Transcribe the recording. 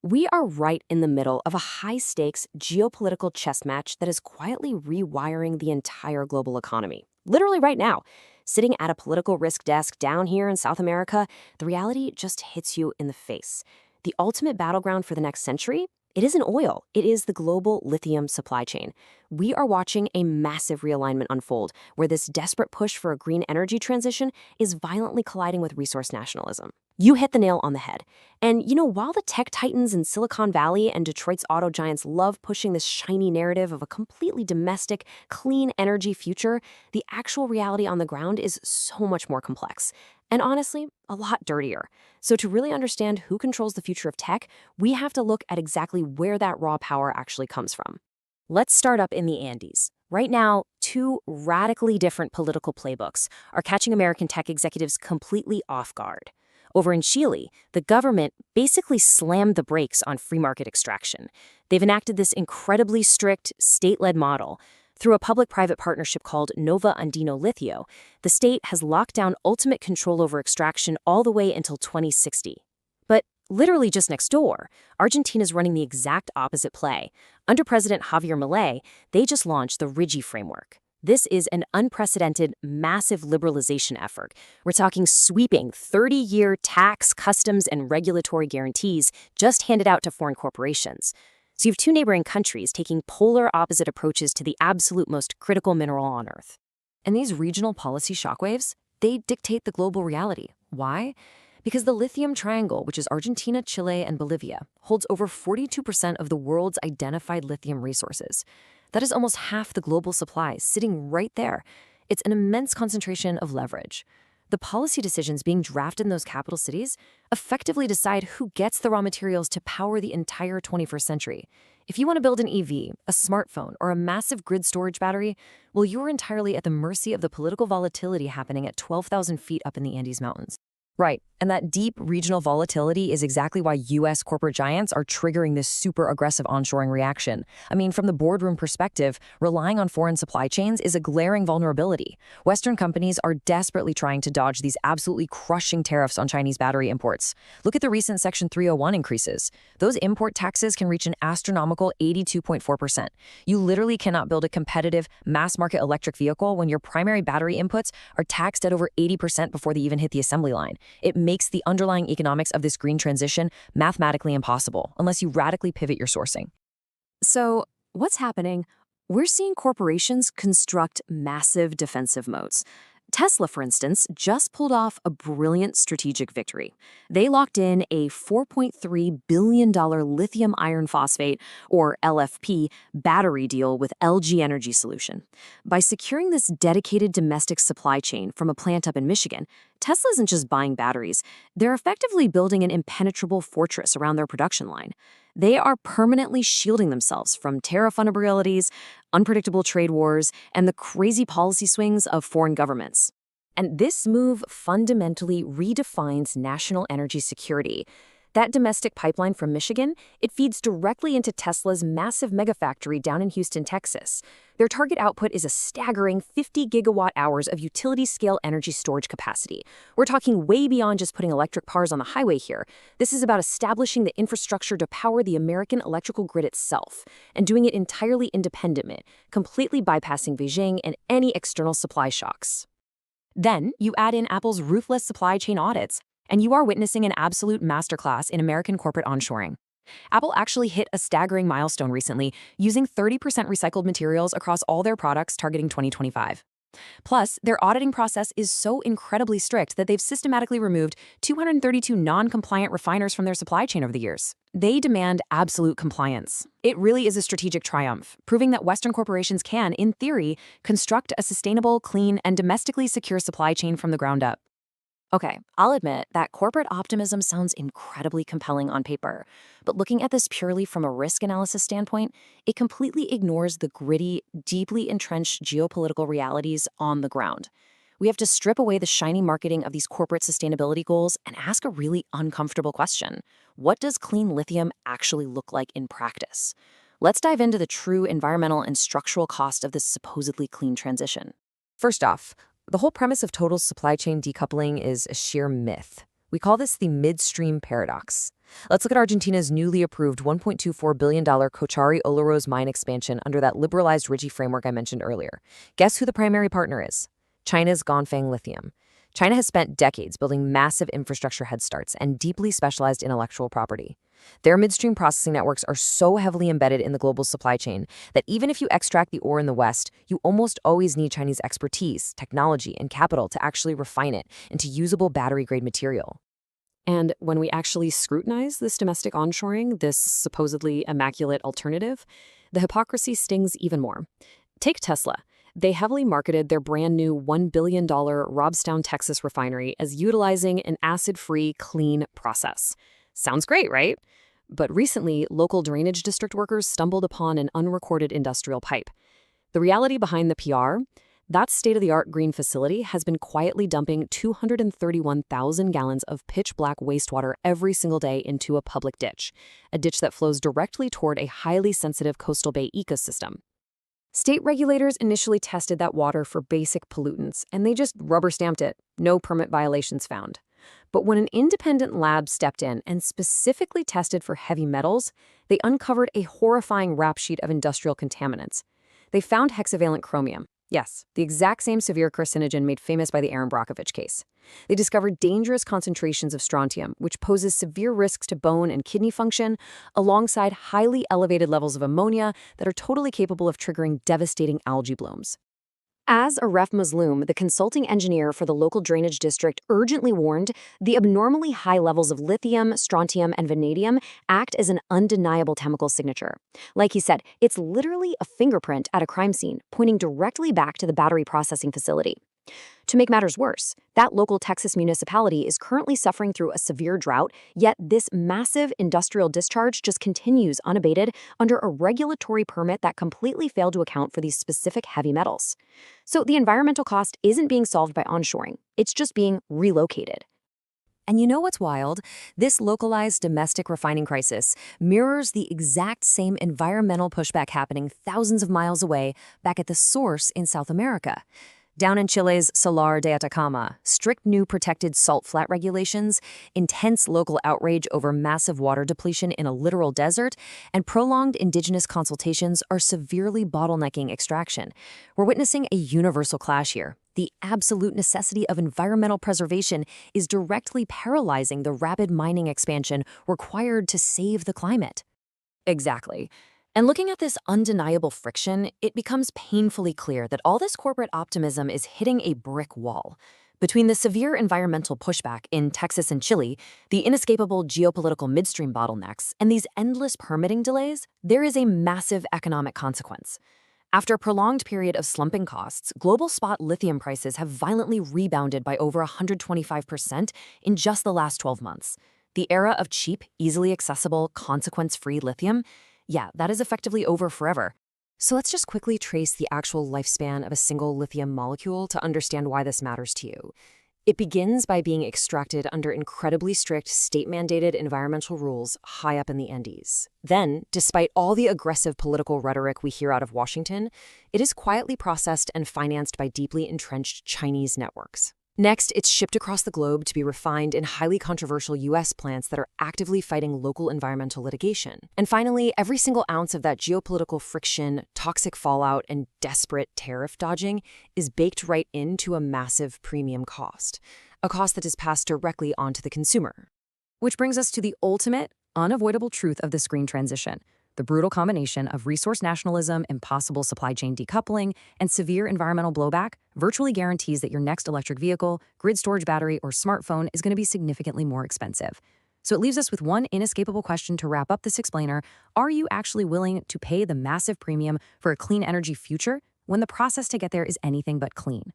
We are right in the middle of a high-stakes geopolitical chess match that is quietly rewiring the entire global economy. Literally right now, sitting at a political risk desk down here in South America, the reality just hits you in the face. The ultimate battleground for the next century? It isn't oil, it is the global lithium supply chain. We are watching a massive realignment unfold, where this desperate push for a green energy transition is violently colliding with resource nationalism. You hit the nail on the head. And while the tech titans in Silicon Valley and Detroit's auto giants love pushing this shiny narrative of a completely domestic, clean energy future, the actual reality on the ground is so much more complex. And honestly, a lot dirtier. So to really understand who controls the future of tech, we have to look at exactly where that raw power actually comes from. Let's start up in the Andes. Right now, two radically different political playbooks are catching American tech executives completely off guard. Over in Chile, the government basically slammed the brakes on free market extraction. They've enacted this incredibly strict, state-led model. Through a public-private partnership called Nova Andino Litio, the state has locked down ultimate control over extraction all the way until 2060. But literally just next door, Argentina's running the exact opposite play. Under President Javier Milei, they just launched the RIGI framework. This is an unprecedented, massive liberalization effort. We're talking sweeping 30-year tax, customs, and regulatory guarantees just handed out to foreign corporations. So you have two neighboring countries taking polar opposite approaches to the absolute most critical mineral on Earth. And these regional policy shockwaves, they dictate the global reality. Why? Because the Lithium Triangle, which is Argentina, Chile, and Bolivia, holds over 42% of the world's identified lithium resources. That is almost half the global supply sitting right there. It's an immense concentration of leverage. The policy decisions being drafted in those capital cities effectively decide who gets the raw materials to power the entire 21st century. If you want to build an EV, a smartphone, or a massive grid storage battery, well, you're entirely at the mercy of the political volatility happening at 12,000 feet up in the Andes Mountains. Right, and that deep regional volatility is exactly why U.S. corporate giants are triggering this super aggressive onshoring reaction. I mean, from the boardroom perspective, relying on foreign supply chains is a glaring vulnerability. Western companies are desperately trying to dodge these absolutely crushing tariffs on Chinese battery imports. Look at the recent Section 301 increases. Those import taxes can reach an astronomical 82.4%. You literally cannot build a competitive, mass-market electric vehicle when your primary battery inputs are taxed at over 80% before they even hit the assembly line. It makes the underlying economics of this green transition mathematically impossible unless you radically pivot your sourcing. So, what's happening? We're seeing corporations construct massive defensive moats. Tesla, for instance, just pulled off a brilliant strategic victory. They locked in a $4.3 billion lithium iron phosphate, or LFP, battery deal with LG Energy Solution. By securing this dedicated domestic supply chain from a plant up in Michigan, Tesla isn't just buying batteries, they're effectively building an impenetrable fortress around their production line. They are permanently shielding themselves from tariff vulnerabilities, unpredictable trade wars, and the crazy policy swings of foreign governments. And this move fundamentally redefines national energy security. That domestic pipeline from Michigan, it feeds directly into Tesla's massive megafactory down in Houston, Texas. Their target output is a staggering 50 gigawatt hours of utility-scale energy storage capacity. We're talking way beyond just putting electric cars on the highway here. This is about establishing the infrastructure to power the American electrical grid itself, and doing it entirely independent, completely bypassing Beijing and any external supply shocks. Then, you add in Apple's ruthless supply chain audits, and you are witnessing an absolute masterclass in American corporate onshoring. Apple actually hit a staggering milestone recently, using 30% recycled materials across all their products targeting 2025. Plus, their auditing process is so incredibly strict that they've systematically removed 232 non-compliant refiners from their supply chain over the years. They demand absolute compliance. It really is a strategic triumph, proving that Western corporations can, in theory, construct a sustainable, clean, and domestically secure supply chain from the ground up. Okay, I'll admit that corporate optimism sounds incredibly compelling on paper, but looking at this purely from a risk analysis standpoint, it completely ignores the gritty, deeply entrenched geopolitical realities on the ground. We have to strip away the shiny marketing of these corporate sustainability goals and ask a really uncomfortable question. What does clean lithium actually look like in practice? Let's dive into the true environmental and structural cost of this supposedly clean transition. First off, the whole premise of total supply chain decoupling is a sheer myth. We call this the midstream paradox. Let's look at Argentina's newly approved $1.24 billion Cochari-Olaroz mine expansion under that liberalized RIGI framework I mentioned earlier. Guess who the primary partner is? China's Ganfeng Lithium. China has spent decades building massive infrastructure head starts and deeply specialized intellectual property. Their midstream processing networks are so heavily embedded in the global supply chain that even if you extract the ore in the West, you almost always need Chinese expertise, technology, and capital to actually refine it into usable battery-grade material. And when we actually scrutinize this domestic onshoring, this supposedly immaculate alternative, the hypocrisy stings even more. Take Tesla. They heavily marketed their brand new $1 billion Robstown, Texas refinery as utilizing an acid-free, clean process. Sounds great, right? But recently, local drainage district workers stumbled upon an unrecorded industrial pipe. The reality behind the PR? That state-of-the-art green facility has been quietly dumping 231,000 gallons of pitch-black wastewater every single day into a public ditch, a ditch that flows directly toward a highly sensitive coastal bay ecosystem. State regulators initially tested that water for basic pollutants, and they just rubber-stamped it. No permit violations found. But when an independent lab stepped in and specifically tested for heavy metals, they uncovered a horrifying rap sheet of industrial contaminants. They found hexavalent chromium. Yes, the exact same severe carcinogen made famous by the Aaron Brockovich case. They discovered dangerous concentrations of strontium, which poses severe risks to bone and kidney function, alongside highly elevated levels of ammonia that are totally capable of triggering devastating algae blooms. As Aref Mazloum, the consulting engineer for the local drainage district, urgently warned, the abnormally high levels of lithium, strontium, and vanadium act as an undeniable chemical signature. Like he said, it's literally a fingerprint at a crime scene, pointing directly back to the battery processing facility. To make matters worse, that local Texas municipality is currently suffering through a severe drought, yet this massive industrial discharge just continues unabated under a regulatory permit that completely failed to account for these specific heavy metals. So the environmental cost isn't being solved by onshoring, it's just being relocated. And you know what's wild? This localized domestic refining crisis mirrors the exact same environmental pushback happening thousands of miles away back at the source in South America. Down in Chile's Salar de Atacama, strict new protected salt flat regulations, intense local outrage over massive water depletion in a literal desert, and prolonged indigenous consultations are severely bottlenecking extraction. We're witnessing a universal clash here. The absolute necessity of environmental preservation is directly paralyzing the rapid mining expansion required to save the climate. Exactly. And looking at this undeniable friction, it becomes painfully clear that all this corporate optimism is hitting a brick wall. Between the severe environmental pushback in Texas and Chile, the inescapable geopolitical midstream bottlenecks, and these endless permitting delays, there is a massive economic consequence. After a prolonged period of slumping costs, global spot lithium prices have violently rebounded by over 125% in just the last 12 months. The era of cheap, easily accessible, consequence-free lithium, yeah, that is effectively over forever. So let's just quickly trace the actual lifespan of a single lithium molecule to understand why this matters to you. It begins by being extracted under incredibly strict state-mandated environmental rules high up in the Andes. Then, despite all the aggressive political rhetoric we hear out of Washington, it is quietly processed and financed by deeply entrenched Chinese networks. Next, it's shipped across the globe to be refined in highly controversial U.S. plants that are actively fighting local environmental litigation. And finally, every single ounce of that geopolitical friction, toxic fallout, and desperate tariff dodging is baked right into a massive premium cost, a cost that is passed directly onto the consumer. Which brings us to the ultimate, unavoidable truth of this green transition. The brutal combination of resource nationalism, impossible supply chain decoupling, and severe environmental blowback virtually guarantees that your next electric vehicle, grid storage battery, or smartphone is going to be significantly more expensive. So it leaves us with one inescapable question to wrap up this explainer. Are you actually willing to pay the massive premium for a clean energy future when the process to get there is anything but clean?